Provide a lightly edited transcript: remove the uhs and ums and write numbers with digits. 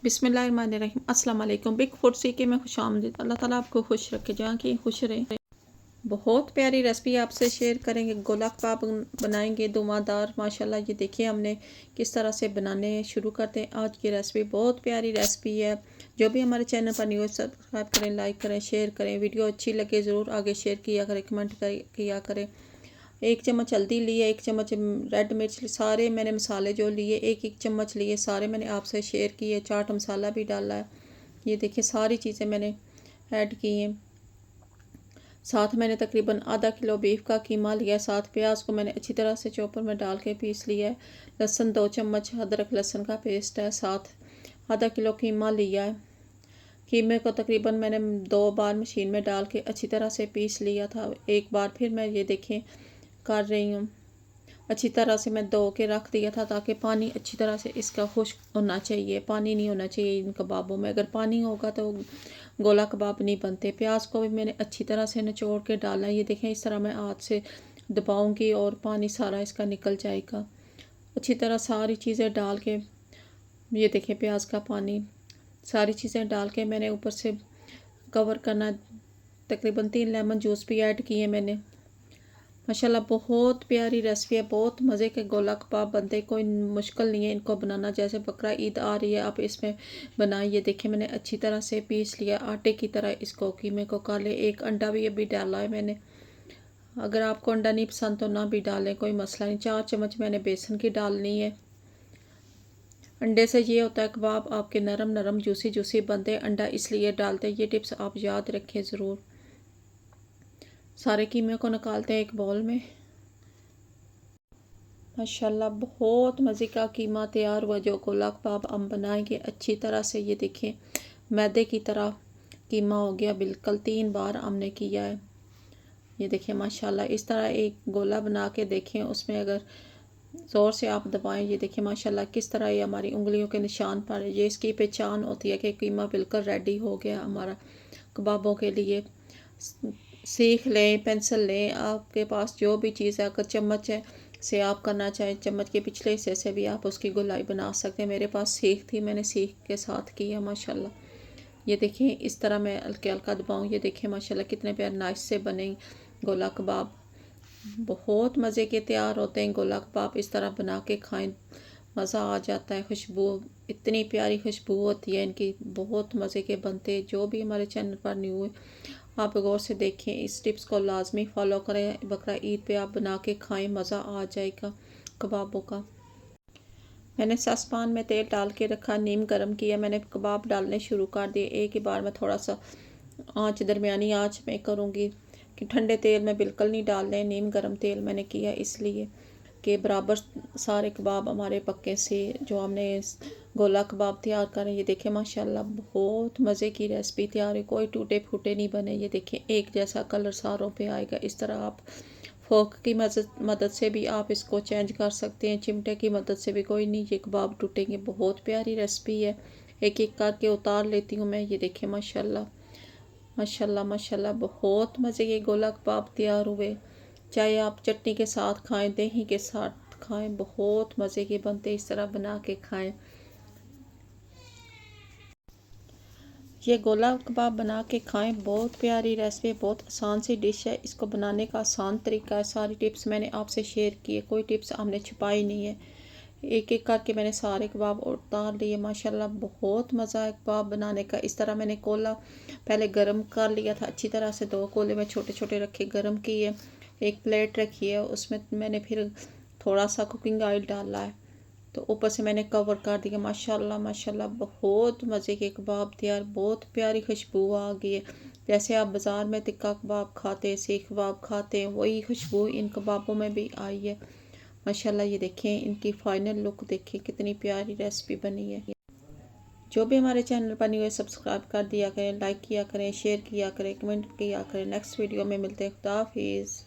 बिस्मिल्लाहिर्रहमानिर्रहीम अस्सलाम वालेकुम। बिग फूड सीखे में खुशामदीद। अल्लाह ताला आपको खुश रखे, जहाँ की खुश रहें। बहुत प्यारी रेसिपी आपसे शेयर करेंगे। गोला कबाब बनाएंगे धुआंधार। माशाल्लाह ये देखिए हमने किस तरह से बनाने शुरू करते हैं। आज की रेसिपी बहुत प्यारी रेसिपी है। जो भी हमारे चैनल पर न्यू है सब्सक्राइब करें, लाइक करें, शेयर करें। वीडियो अच्छी लगे ज़रूर आगे शेयर किया करें, कमेंट किया करें। 1 चम्मच हल्दी लिए, 1 चम्मच रेड मिर्च, सारे मैंने मसाले जो लिए 1-1 चम्मच लिए, सारे मैंने आपसे शेयर किए। चाट मसाला भी डाला है। ये देखिए सारी चीज़ें मैंने ऐड की हैं। साथ मैंने तकरीबन आधा किलो बीफ का कीमा लिया। साथ प्याज को मैंने अच्छी तरह से चॉपर में डाल के पीस लिया है। लहसुन 2 चम्मच अदरक लहसुन का पेस्ट है। साथ आधा किलो कीमा लिया है। कीमे को तकरीबन मैंने 2 बार मशीन में डाल के अच्छी तरह से पीस लिया था। एक बार फिर मैं ये देखें कर रही हूँ। अच्छी तरह से मैं धो के रख दिया था ताकि पानी अच्छी तरह से इसका खुश्क होना चाहिए। पानी नहीं होना चाहिए इन कबाबों में, अगर पानी होगा तो गोला कबाब नहीं बनते। प्याज को भी मैंने अच्छी तरह से निचोड़ के डाला। ये देखें इस तरह मैं हाथ से दबाऊंगी और पानी सारा इसका निकल जाएगा। अच्छी तरह सारी चीज़ें डाल के, ये देखें प्याज का पानी, सारी चीज़ें डाल के मैंने ऊपर से कवर करना। तकरीबन 3 लेमन जूस भी ऐड किए मैंने। माशाल्लाह बहुत प्यारी रेसिपी है। बहुत मज़े के गोला कबाब बनते हैं, कोई मुश्किल नहीं है इनको बनाना। जैसे बकरा ईद आ रही है, आप इसमें बनाइए। ये देखिए मैंने अच्छी तरह से पीस लिया, आटे की तरह इसको कीमे को कर ले। 1 अंडा भी अभी डाला है मैंने। अगर आपको अंडा नहीं पसंद तो ना भी डालें, कोई मसला नहीं। 4 चम्मच मैंने बेसन की डालनी है। अंडे से ये होता है कबाब आपके नरम नरम जूसी जूसी बनते हैं। अंडा इसलिए डालते हैं, ये टिप्स आप याद रखें ज़रूर। सारे कीमे को निकालते हैं एक बाउल में। माशाल्लाह बहुत मज़े का कीमा तैयार हुआ। जो गोला कबाब हम बनाएंगे अच्छी तरह से, ये देखें मैदे की तरह कीमा हो गया बिल्कुल। 3 बार हमने किया है। ये देखें माशाल्लाह इस तरह एक गोला बना के देखें, उसमें अगर ज़ोर से आप दबाएं, ये देखें माशाल्लाह किस तरह ये हमारी उंगलियों के निशान पर है। ये इसकी पहचान होती है कि कीमा बिल्कुल रेडी हो गया हमारा कबाबों के लिए। सीख लें, पेंसिल लें, आपके पास जो भी चीज़ है। अगर चम्मच है से आप करना चाहें, चम्मच के पिछले हिस्से से भी आप उसकी गोलाई बना सकते हैं। मेरे पास सीख थी, मैंने सीख के साथ किया माशाल्लाह। ये देखें इस तरह मैं हल्के हल्का दबाऊँ। ये देखें माशाल्लाह कितने प्यार नाइस से बने गोला कबाब। बहुत मज़े के तैयार होते हैं गोला कबाब। इस तरह बना के खाएं, मज़ा आ जाता है। खुशबू, इतनी प्यारी खुशबू होती है इनकी, बहुत मज़े के बनते हैं। जो भी हमारे चैनल पर न्यू है आप गौर से देखें, इस टिप्स को लाजमी फॉलो करें। बकरा ईद पे आप बना के खाएं, मज़ा आ जाएगा कबाबों का। मैंने ससपान में तेल डाल के रखा, नीम गर्म किया, मैंने कबाब डालने शुरू कर दिए। एक ही बार में थोड़ा सा आँच दरमियानी आँच में करूँगी कि ठंडे तेल में बिल्कुल नहीं डालने। नीम गर्म तेल मैंने किया इसलिए कि बराबर सारे कबाब हमारे पक्के से जो हमने गोला कबाब तैयार करें। ये देखें माशाल्लाह बहुत मज़े की रेसिपी तैयार है, कोई टूटे फूटे नहीं बने। ये देखें एक जैसा कलर सारों पे आएगा। इस तरह आप फोक की मदद से भी आप इसको चेंज कर सकते हैं, चिमटे की मदद से भी, कोई नहीं ये कबाब टूटेंगे। बहुत प्यारी रेसिपी है। एक एक करके उतार लेती हूँ मैं। ये देखें माशाल्लाह माशाल्लाह माशाल्लाह बहुत मज़े के गोला कबाब तैयार हुए। चाहे आप चटनी के साथ खाएं, दही के साथ खाएं, बहुत मज़े के बनते। इस तरह बना के खाएं। ये गोला कबाब बना के खाएं, बहुत प्यारी रेसिपी, बहुत आसान सी डिश है। इसको बनाने का आसान तरीका है। सारी टिप्स मैंने आपसे शेयर की है, कोई टिप्स हमने छुपाई नहीं है। एक एक करके मैंने सारे कबाब उतार लिए। माशाल्लाह बहुत मज़ा है कबाब बनाने का। इस तरह मैंने कोला पहले गरम कर लिया था अच्छी तरह से। 2 कोले में छोटे छोटे रखे, गरम किए। एक प्लेट रखी है, उसमें मैंने फिर थोड़ा सा कुकिंग ऑयल डाला है, तो ऊपर से मैंने कवर कर दिया। माशाल्लाह माशाल्लाह बहुत मज़े के कबाब तैयार, बहुत प्यारी खुशबू आ गई है। जैसे आप बाज़ार में टिक्का कबाब खाते हैं, सीख कबाब खाते हैं, वही खुशबू इन कबाबों में भी आई है माशाल्लाह। ये देखें इनकी फाइनल लुक देखें, कितनी प्यारी रेसिपी बनी है। जो भी हमारे चैनल पर न्यू है सब्सक्राइब कर दिया करें, लाइक किया करें, शेयर किया करें, कमेंट किया करें। नेक्स्ट वीडियो में मिलते हैं। खुदा हाफिज़।